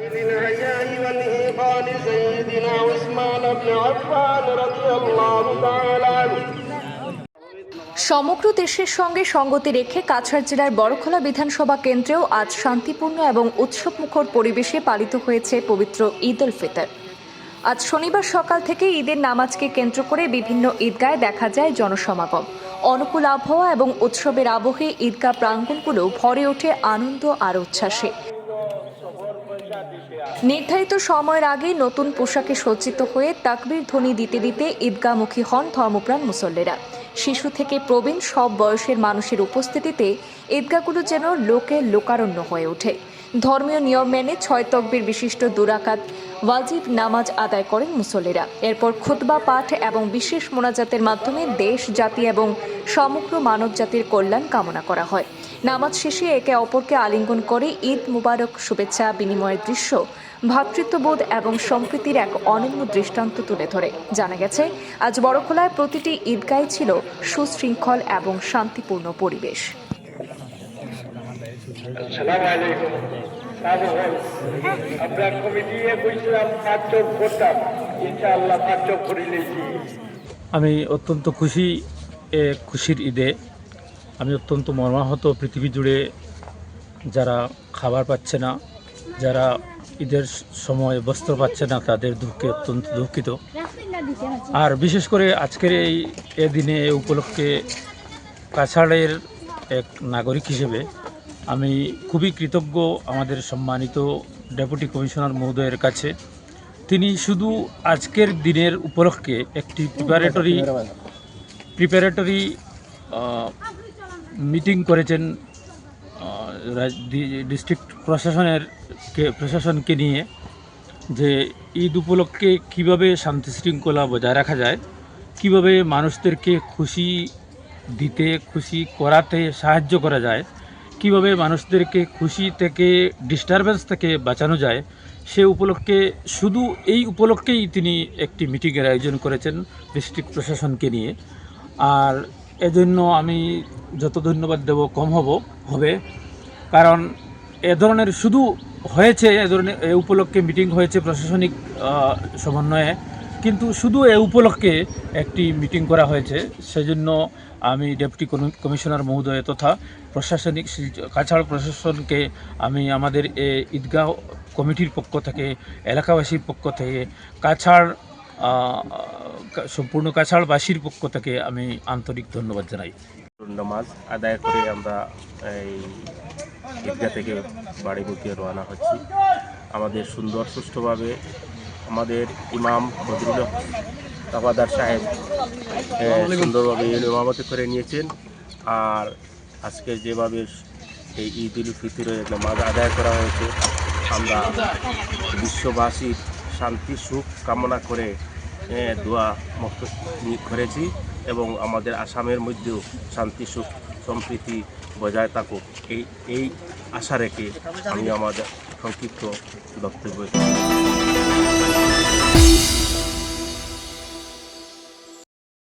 للحياء والإيقان سيدنا عثمان بن عفان رضي الله تعالى عنه। সমগ্র দেশের সঙ্গে সঙ্গতি রেখে কাছাড় জেলার বড়খলা বিধানসভা কেন্দ্রেও আজ শান্তিপূর্ণ এবং উৎসবমুখর পরিবেশে পালিত হয়েছে পবিত্র ঈদ উল ফিতর। আজ শনিবার সকাল থেকে ঈদের নামাজকে কেন্দ্র করে বিভিন্ন ঈদগায় দেখা যায় জনসমাগম। অনুকূল আবহাওয়া এবং উৎসবের আবহে ঈদগাহ প্রাঙ্গণগুলো ভরে ওঠে আনন্দ আর উচ্ছ্বাসে। নির্ধারিত সময়ের আগে নতুন পোশাকে সজ্জিত হয়ে তাকবীর ধ্বনি দিতে দিতে ঈদগাহমুখী হন ধর্মপ্রাণ মুসল্লিরা। শিশু থেকে প্রবীণ সব বয়সের মানুষের উপস্থিতিতে ঈদগাহগুলো যেন লোকে লোকারণ্য হয়ে ওঠে। ধর্মীয় নিয়ম মেনে 6 তাকবীর বিশিষ্ট 2 রাকাত ওয়াজিব নামাজ আদায় করেন মুসল্লিরা। এরপর খুতবা পাঠ এবং বিশেষ মোনাজাতের মাধ্যমে দেশ, জাতি এবং সমগ্র মানব জাতির কল্যাণ কামনা করা হয়। নামাজ শেষে একে অপরকে আলিঙ্গন করে ঈদ মুবারক শুভেচ্ছা বিনিময়ের দৃশ্য ভ্রাতৃত্ববোধ এবং সম্প্রীতির এক অনন্য দৃষ্টান্ত তুলে ধরে। জানা গেছে, আজ বড়খলায় প্রতিটি ঈদগাহে ছিল সুশৃঙ্খল এবং শান্তিপূর্ণ পরিবেশ। আমি অত্যন্ত খুশির ঈদে আমি অত্যন্ত মর্মাহত। পৃথিবী জুড়ে যারা খাবার পাচ্ছে না, যারা ঈদের সময় বস্ত্র পাচ্ছে না, তাদের দুঃখে অত্যন্ত দুঃখিত। আর বিশেষ করে আজকের এই দিনে এ উপলক্ষে কাছাড়ের এক নাগরিক হিসেবে আমি খুবই কৃতজ্ঞ আমাদের সম্মানিত ডেপুটি কমিশনার মহোদয়ের কাছে। তিনি শুধু আজকের দিনের উপলক্ষে একটি প্রিপারেটরি মিটিং করেছেন ডিস্ট্রিক্ট প্রশাসনকে নিয়ে, যে ঈদ উপলক্ষে কীভাবে শান্তি শৃঙ্খলা বজায় রাখা যায়, কীভাবে মানুষদেরকে খুশি দিতে, খুশি করাতে সাহায্য করা যায়, কীভাবে মানুষদেরকে খুশি থেকে ডিস্টারবেন্স থেকে বাঁচানো যায়, সে উপলক্ষে শুধু এই উপলক্ষেই তিনি একটি মিটিংয়ের আয়োজন করেছেন ডিস্ট্রিক্ট প্রশাসনকে নিয়ে। আর এজন্য আমি যত ধন্যবাদ দেব কম হবে, কারণ এ ধরনের শুধু হয়েছে, এ উপলক্ষে মিটিং হয়েছে প্রশাসনিক সমন্বয়ে, কিন্তু শুধু এ উপলক্ষে একটি মিটিং করা হয়েছে। সেজন্য আমি ডেপুটি কমিশনার মহোদয় তথা কাছাড় প্রশাসনকে আমি আমাদের ঈদগাহ কমিটির পক্ষ থেকে, এলাকাবাসীর পক্ষ থেকে, সম্পূর্ণ কাছাড়বাসীর পক্ষ থেকে আমি আন্তরিক ধন্যবাদ জানাই। নামাজ আদায় করে আমরা এই ঈদগাহ থেকে বাড়িমুখে রওনা হচ্ছি। আমাদের সুন্দর সুষ্ঠুভাবে আমাদের ইমাম বদরুল তাবাদার সাহেব সুন্দরভাবে ইমামতি করে নিয়েছেন। আর আজকে যেভাবে এই ঈদ উল ফিতরের নামাজ আদায় করা হয়েছে, আমরা বিশ্ববাসীর শান্তি সুখ কামনা করে দোয়া মুক্ত করেছি এবং আমাদের আসামের মধ্যেও শান্তি সুখ সম্প্রীতি বজায় থাকুক এই আশা রেখে আমি আমাদের সংক্ষিপ্ত বক্তব্য